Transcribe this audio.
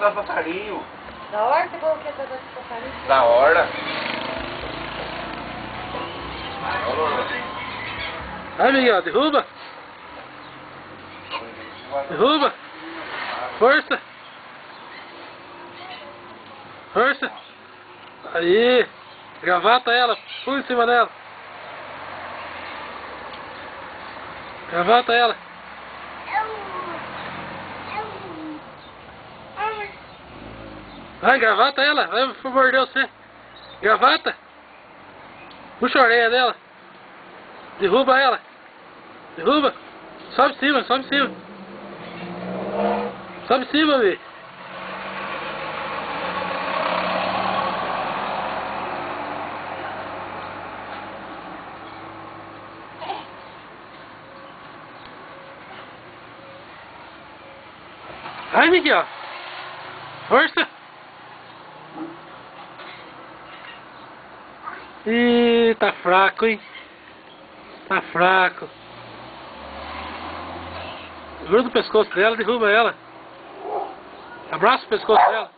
matar os passarinhos. Da hora você falou que ia tratar de passarinho? Da hora. Vai, Miguel, derruba. Derruba. Força. Força. Aí. Gravata ela. Pula em cima dela. Gravata ela. Vai, gravata ela. Vai, por favor de Deus, você. Gravata. Puxa a orelha dela. Derruba ela. Derruba. Sobe em cima, sobe em cima. Sobe em cima, velho. Vai, Miguel. Força. Ih, tá fraco, hein? Tá fraco. Gruda o pescoço dela, derruba ela. Abraça o pescoço dela.